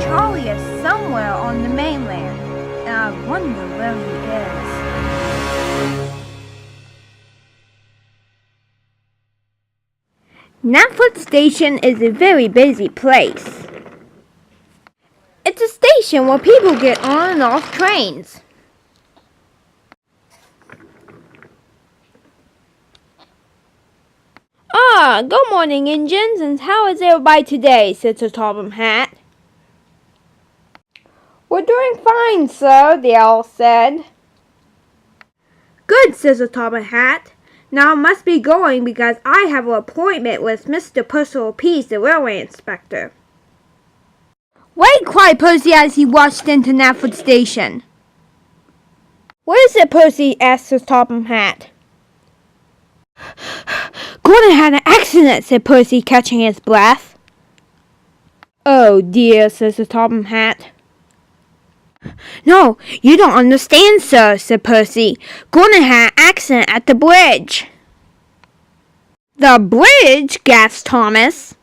Charlie is somewhere on the mainland, and I wonder where he is. Mainland Station is a very busy place. It's a station where people get on and off trains. Good morning, engines, and how is everybody today? Said the Top Hat. We're doing fine, sir, they all said. Good, says the Top Hat. Now I must be going because I have an appointment with Mr. Percival Pease, the railway inspector. Wait, cried Percy as he watched into Mainland Station. What is it, Percy? Asked the Top Hat. Gordon had an accident, said Percy, catching his breath. Oh dear, says the Top Hat. No, you don't understand, sir, said Percy. Gordon had an accident at the bridge. The bridge? Gasped Thomas.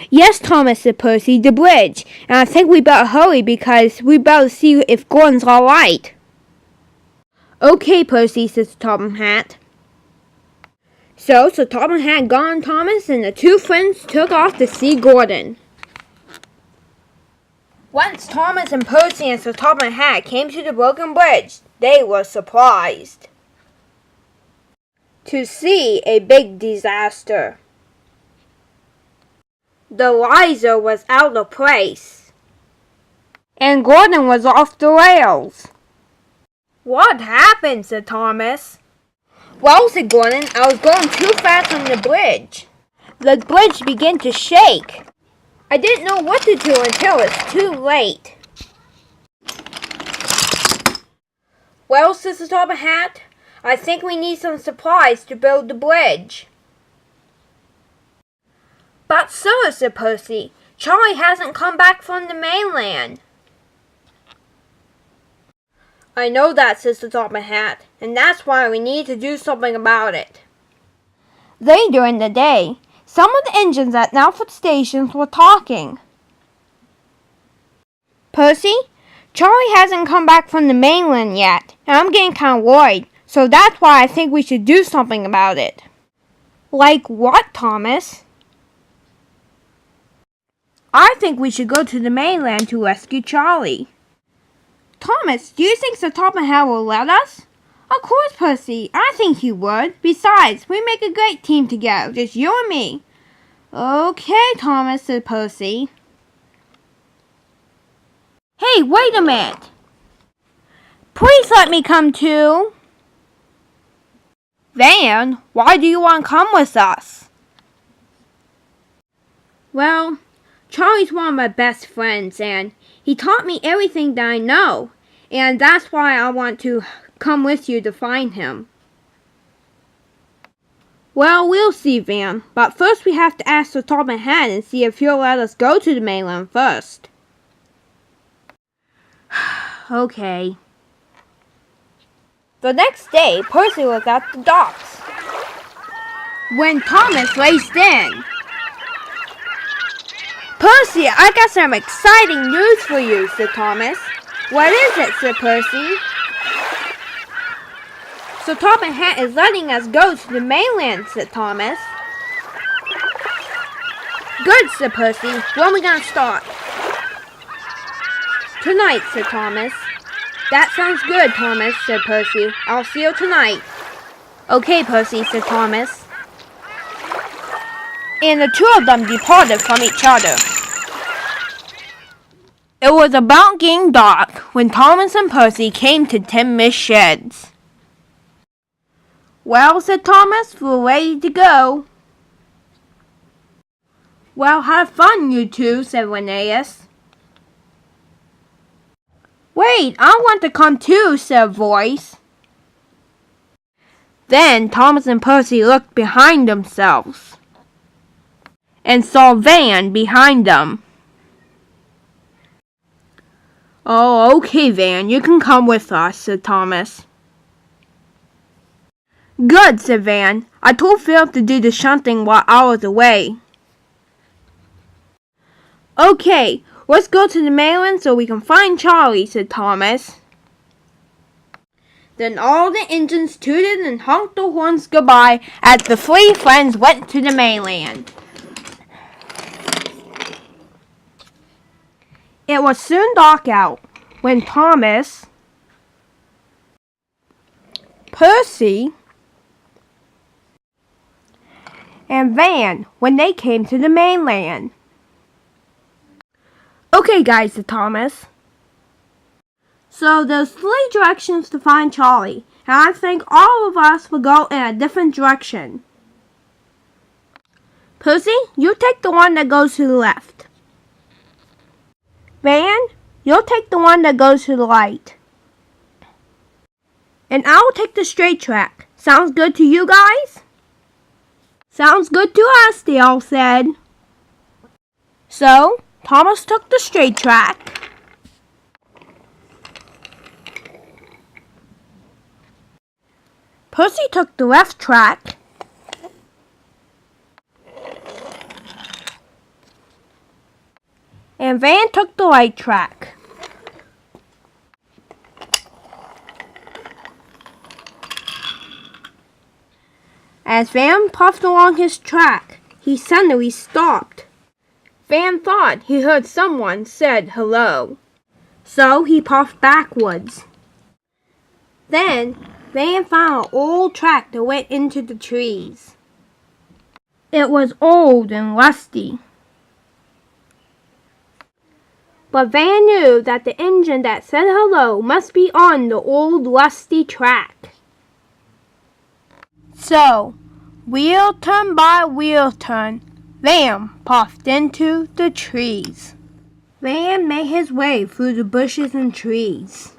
Yes, Thomas, said Percy, the bridge. And I think we better hurry because we better see if Gordon's all right. Okay, Percy, says the Top Hat. So Sir Top Hat gone Thomas, and the two friends took off to see Gordon. Once Thomas and Percy and Sir Top Hat came to the broken bridge, they were surprised to see a big disaster. The riser was out of place, and Gordon was off the rails. What happened? Said Thomas. Well, said Gordon, I was going too fast on the bridge. The bridge began to shake. I didn't know what to do until it was too late. Well, said the Top Hat, I think we need some supplies to build the bridge. But sir, said Percy, Charlie hasn't come back from the mainland. I know that, says the Top Hat, and that's why we need to do something about it. Later in the day, some of the engines at Mainland stations were talking. Percy, Charlie hasn't come back from the mainland yet, and I'm getting kind of worried, so that's why I think we should do something about it. Like what, Thomas? I think we should go to the mainland to rescue Charlie. Thomas, do you think Sir Top Hat will let us? Of course, Percy. I think he would. Besides, we make a great team together, just you and me. Okay, Thomas, said Percy. Hey, wait a minute. Please let me come too. Van, why do you want to come with us? Well, Charlie's one of my best friends, and he taught me everything that I know, and that's why I want to come with you to find him. Well, we'll see, Van, but first we have to ask the Top Hat and see if he'll let us go to the mainland first. Okay. The next day, Percy was at the docks when Thomas raced in. Percy, I got some exciting news for you, said Thomas. What is it, said Percy. So Top Hat is letting us go to the mainland, said Thomas. Good, said Percy. When are we going to start? Tonight, said Thomas. That sounds good, Thomas, said Percy. I'll see you tonight. Okay, Percy, said Thomas. And the two of them departed from each other. It was about getting dark when Thomas and Percy came to Tim Mist Sheds. Well, said Thomas, we're ready to go. Well, have fun, you two, said Linnaeus. Wait, I want to come too, said a voice. Then Thomas and Percy looked behind themselves and saw Van behind them. Oh, okay, Van, you can come with us, said Thomas. Good, said Van. I told Philip to do the shunting while I was away. Okay, Let's go to the mainland so we can find Charlie, said Thomas. Then all the engines tooted and honked their horns goodbye as the three friends went to the mainland. It was soon dark out when Thomas, Percy, and Van when they came to the mainland. Okay guys, said Thomas. So there's 3 directions to find Charlie, and I think all of us will go in a different direction. Percy, you take the one that goes to the left. Van, you'll take the one that goes to the right. And I'll take the straight track. Sounds good to you guys? Sounds good to us, they all said. So, Thomas took the straight track. Percy took the left track. And Van took the right track. As Van puffed along his track, he suddenly stopped. Van thought he heard someone said hello, so he puffed backwards. Then Van found an old track that went into the trees. It was old and rusty. But Van knew that the engine that said hello must be on the old rusty track. So, wheel turn by wheel turn, Van puffed into the trees. Van made his way through the bushes and trees.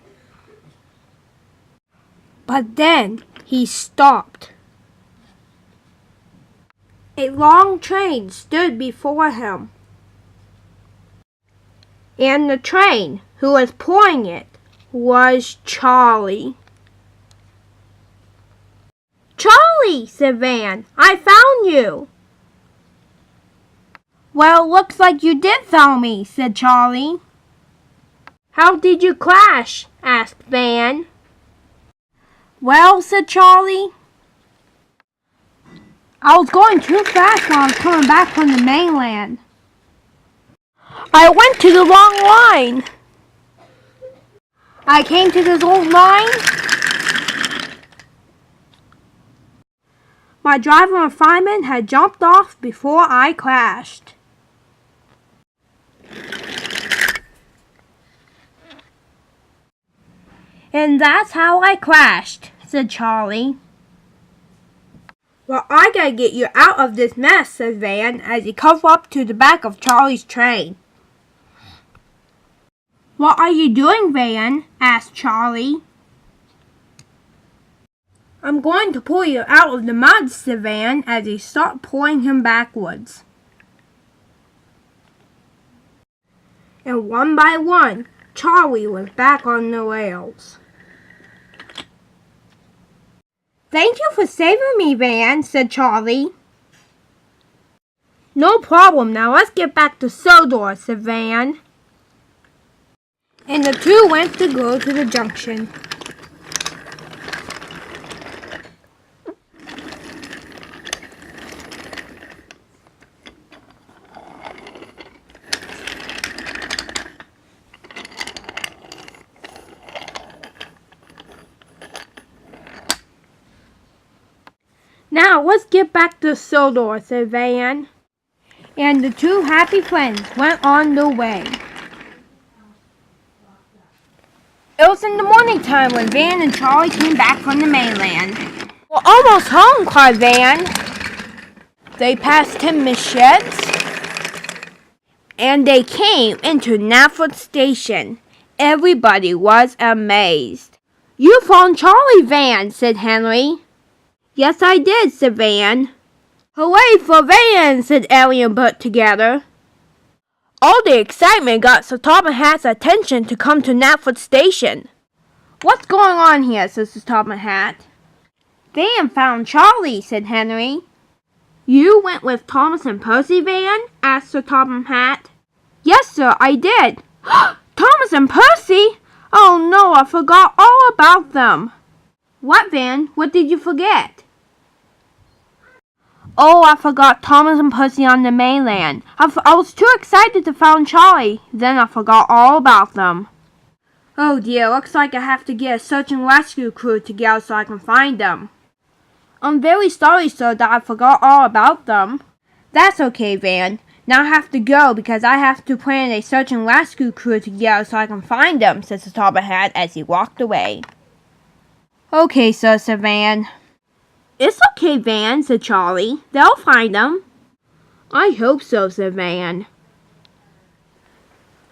But then he stopped. A long train stood before him. And the train who was pulling it was Charlie. Charlie, said Van, I found you. Well, looks like you did found me, said Charlie. How did you crash? Asked Van. Well, said Charlie, I was going too fast when I was coming back from the mainland. I went to the wrong line. I came to this old line. My driver and fireman had jumped off before I crashed. And that's how I crashed, said Charlie. Well, I gotta get you out of this mess, said Van as he covered up to the back of Charlie's train. What are you doing, Van? Asked Charlie. I'm going to pull you out of the mud, said Van as he started pulling him backwards. And one by one, Charlie was back on the rails. Thank you for saving me, Van, said Charlie. No problem. Now let's get back to Sodor, said Van. And the two went to go to the junction. Now let's get back to Sodor, said Van. And the two happy friends went on their way. It was in the morning time when Van and Charlie came back from the mainland. We're almost home, cried Van. They passed timber sheds, and they came into Knapford Station. Everybody was amazed. You found Charlie, Van, said Henry. Yes, I did, said Van. Hooray for Van, said Ellie and Bert together. All the excitement got Sir Topham Hatt's attention to come to Knapford Station. What's going on here, said Sir Topham Hatt. Van found Charlie, said Henry. You went with Thomas and Percy, Van? Asked Sir Topham Hatt. Yes, sir, I did. Thomas and Percy! Oh no, I forgot all about them. What, Van? What did you forget? Oh, I forgot Thomas and Percy on the mainland. I was too excited to find Charlie. Then I forgot all about them. Oh dear, looks like I have to get a search and rescue crew together so I can find them. I'm very sorry, sir, that I forgot all about them. That's okay, Van. Now I have to go because I have to plan a search and rescue crew together so I can find them, said the Top Hat as he walked away. Okay, sir, said Van. It's okay, Van, said Charlie. They'll find them. I hope so, said Van.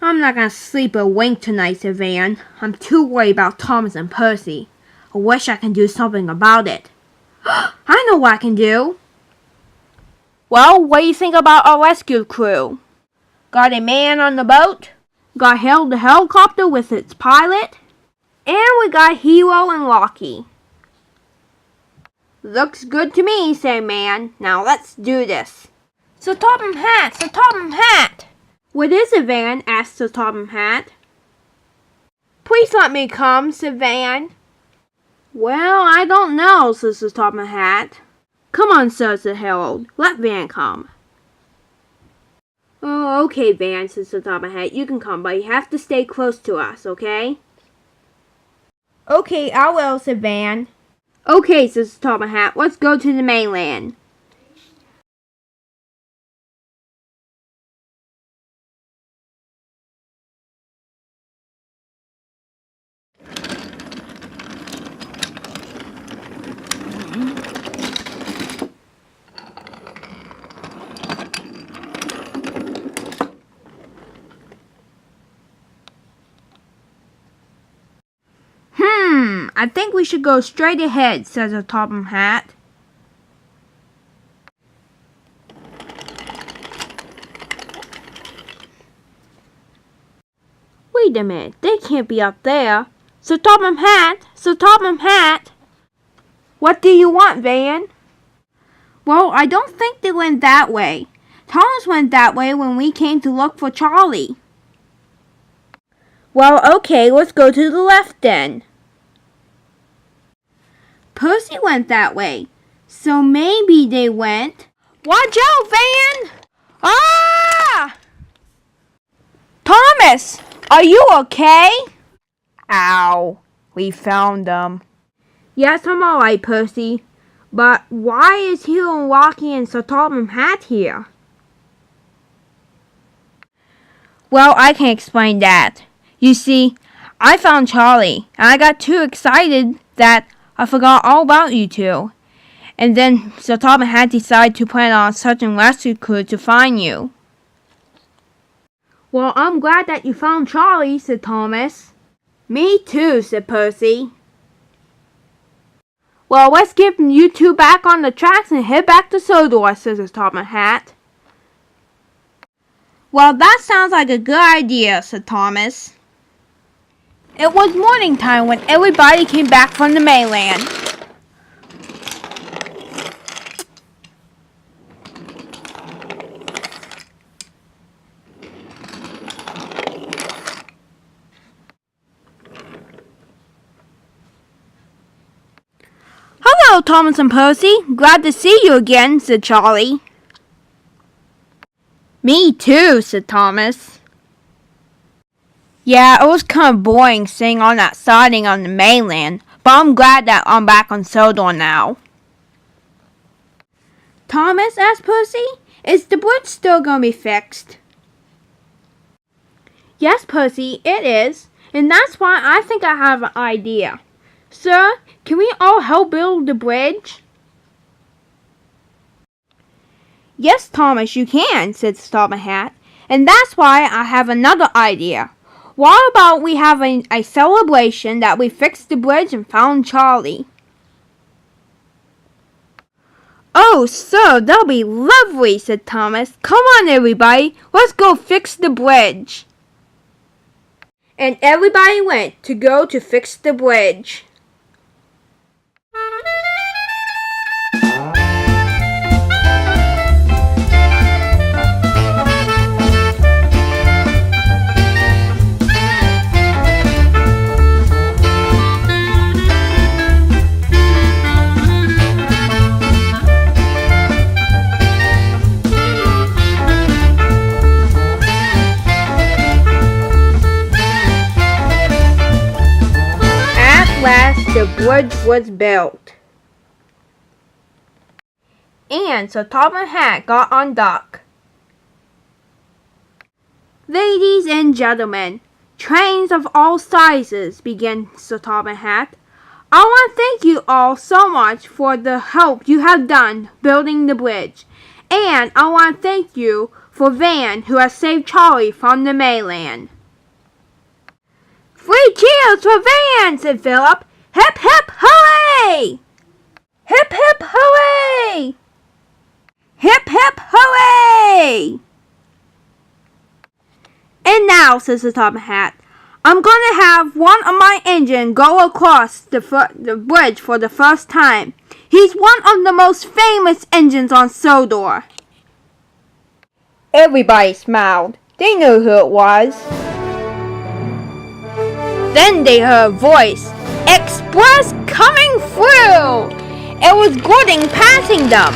I'm not gonna sleep a wink tonight, said Van. I'm too worried about Thomas and Percy. I wish I can do something about it. I know what I can do. Well, what do you think about our rescue crew? Got a man on the boat? Got the helicopter with its pilot? And we got Hero and Lockie. Looks good to me, said Man. Now let's do this. Sir Topham Hatt! Sir Topham Hatt! What is it, Van? asked Sir Topham Hatt. Please let me come, said Van. Well, I don't know, said Sir Topham Hatt. Come on, sir, said Harold. Let Van come. Oh, okay, Van, said Sir Topham Hatt. You can come, but you have to stay close to us, okay? Okay, I will, said Van. Okay, said Sir Topham Hatt. Let's go to the mainland. I think we should go straight ahead, says the Topham Hatt. Wait a minute, they can't be up there. Sir Topham Hatt! Sir Topham Hatt! What do you want, Van? Well, I don't think they went that way. Thomas went that way when we came to look for Charlie. Well, okay, let's go to the left then. Percy went that way, so maybe they went... Watch out, Van! Ah! Thomas, are you okay? Ow, we found them. Yes, I'm alright, Percy. But why is Hero and Lockie and Sir Topham Hatt here? Well, I can explain that. You see, I found Charlie, and I got too excited that I forgot all about you two. And then Sir Topham Hatt decided to plan on search and rescue crew to find you. Well, I'm glad that you found Charlie, said Thomas. Me too, said Percy. Well, let's get you two back on the tracks and head back to Sodor, said Sir Topham Hatt. Well, that sounds like a good idea, said Thomas. It was morning time when everybody came back from the mainland. Hello, Thomas and Percy. Glad to see you again, said Charlie. Me too, said Thomas. Yeah, it was kind of boring staying on that siding on the mainland, but I'm glad that I'm back on Sodor now. Thomas, asked Percy, is the bridge still going to be fixed? Yes, Percy, it is, and that's why I think I have an idea. Sir, can we all help build the bridge? Yes, Thomas, you can, said Sir Topham Hatt, and that's why I have another idea. What about we have a celebration that we fixed the bridge and found Charlie? Oh, sir, that'll be lovely, said Thomas. Come on, everybody, let's go fix the bridge. And everybody went to go to fix the bridge. the bridge was built. And Sir Tom and Hat got on dock. Ladies and gentlemen, trains of all sizes, began Sir Tom and Hat. I want to thank you all so much for the help you have done building the bridge. And I want to thank you for Van, who has saved Charlie from the mainland. 3 cheers for Van, said Philip. Hip, hip, hooray! Hip, hip, hooray! Hip, hip, hooray! And now, says the Top Hat, I'm going to have one of my engine go across the bridge for the first time. He's one of the most famous engines on Sodor. Everybody smiled. They knew who it was. Then they heard a voice. Express coming through! It was Gordon passing them.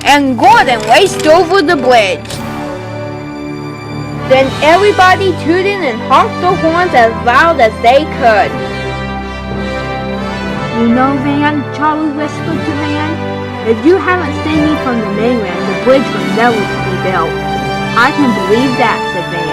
And Gordon raced over the bridge. Then everybody tooted and honked their horns as loud as they could. You know, Van, Charlie whispered to Van, if you haven't seen me from the mainland, the bridge will never be built. I can believe that, said Van.